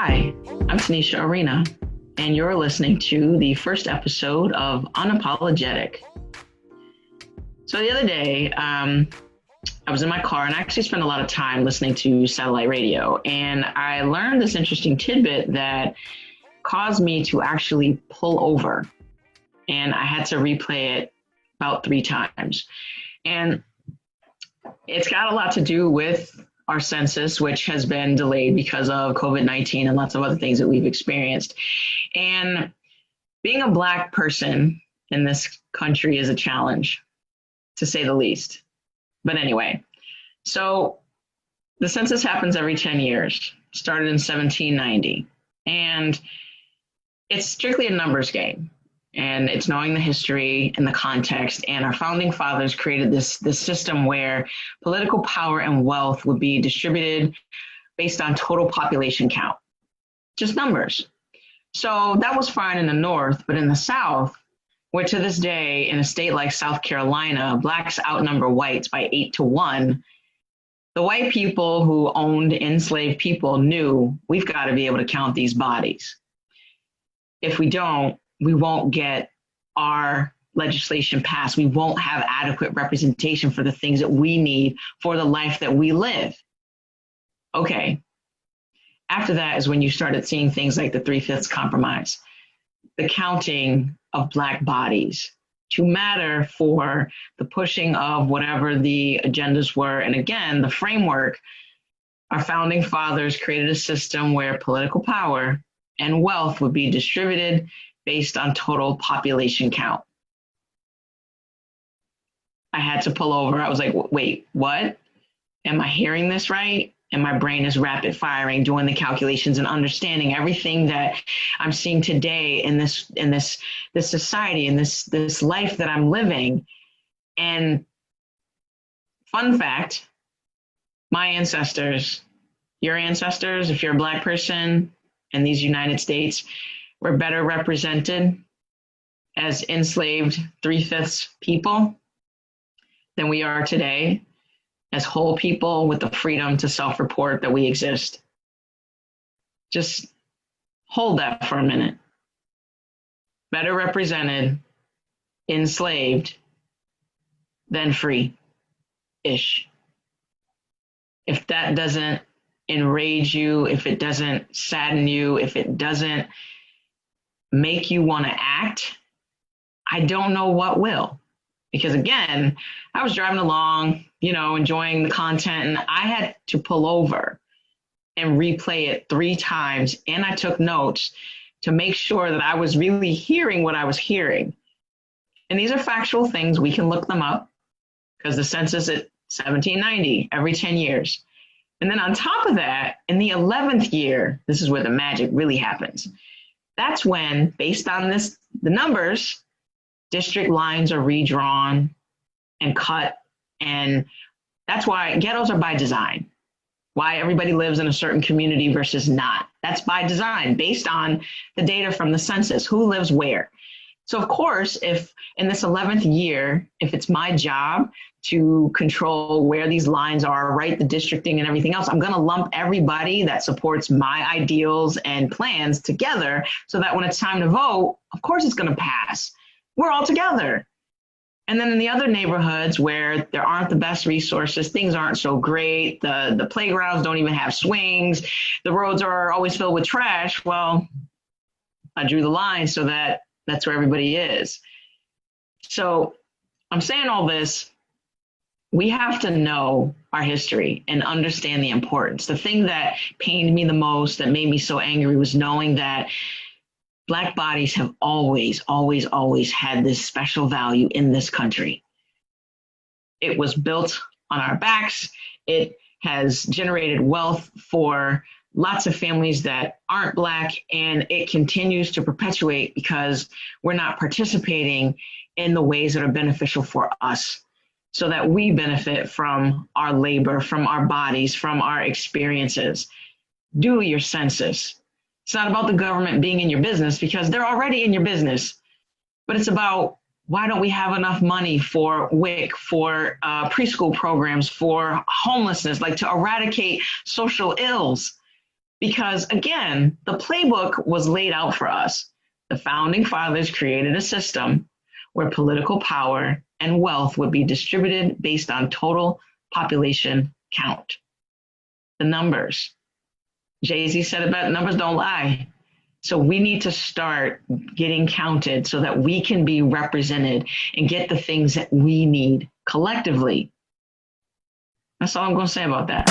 Hi, I'm Tanisha Arena, and you're listening to the first episode of Unapologetic. So the other day, I was in my car and I actually spent a lot of time listening to satellite radio, and I learned this interesting tidbit that caused me to actually pull over, and I had to replay it about 3 times. And it's got a lot to do with our census, which has been delayed because of COVID-19 and lots of other things that we've experienced. And being a Black person in this country is a challenge, to say the least. But anyway, so the census happens every 10 years, started in 1790. And it's strictly a numbers game. And it's knowing the history and the context. And our founding fathers created this system where political power and wealth would be distributed based on total population count, just numbers. So that was fine in the North, but in the South, where to this day, in a state like South Carolina, Blacks outnumber whites by 8-1, the white people who owned enslaved people knew we've got to be able to count these bodies. If we don't, we won't get our legislation passed. We won't have adequate representation for the things that we need for the life that we live. Okay. After that is when you started seeing things like the 3/5 compromise, the counting of Black bodies to matter for the pushing of whatever the agendas were. And again, the framework, our founding fathers created a system where political power and wealth would be distributed based on total population count. I had to pull over. I was like, wait, what? Am I hearing this right? And my brain is rapid firing, doing the calculations and understanding everything that I'm seeing today in this society, in this life that I'm living. And fun fact, my ancestors, your ancestors, if you're a Black person in these United States, we're better represented as enslaved 3/5 people than we are today as whole people with the freedom to self-report that we exist. Just hold that for a minute. Better represented, enslaved, than free-ish. If that doesn't enrage you, if it doesn't sadden you, if it doesn't make you want to act, I don't know what will. Because again, I was driving along, enjoying the content, and I had to pull over and replay it 3 times. And I took notes to make sure that I was really hearing what I was hearing. And these are factual things. We can look them up because the census at 1790, every 10 years. And then on top of that, in the 11th year, this is where the magic really happens. That's when, based on the numbers, district lines are redrawn and cut. And that's why ghettos are by design. Why everybody lives in a certain community versus not. That's by design, based on the data from the census, who lives where. So of course, if in this 11th year, if it's my job to control where these lines are, right, the districting and everything else, I'm going to lump everybody that supports my ideals and plans together so that when it's time to vote, of course it's going to pass. We're all together. And then in the other neighborhoods where there aren't the best resources, things aren't so great, the playgrounds don't even have swings, the roads are always filled with trash, well, I drew the line so that that's where everybody is. So I'm saying all this, we have to know our history and understand the importance. The thing that pained me the most, that made me so angry, was knowing that Black bodies have always, always, always had this special value in this country. It was built on our backs. It has generated wealth for lots of families that aren't Black, and it continues to perpetuate because we're not participating in the ways that are beneficial for us so that we benefit from our labor, from our bodies, from our experiences. Do your census. It's not about the government being in your business because they're already in your business, but it's about why don't we have enough money for WIC, for preschool programs, for homelessness, like to eradicate social ills. Because again, the playbook was laid out for us. The founding fathers created a system where political power and wealth would be distributed based on total population count. The numbers. Jay-Z said it best, numbers don't lie. So we need to start getting counted so that we can be represented and get the things that we need collectively. That's all I'm going to say about that.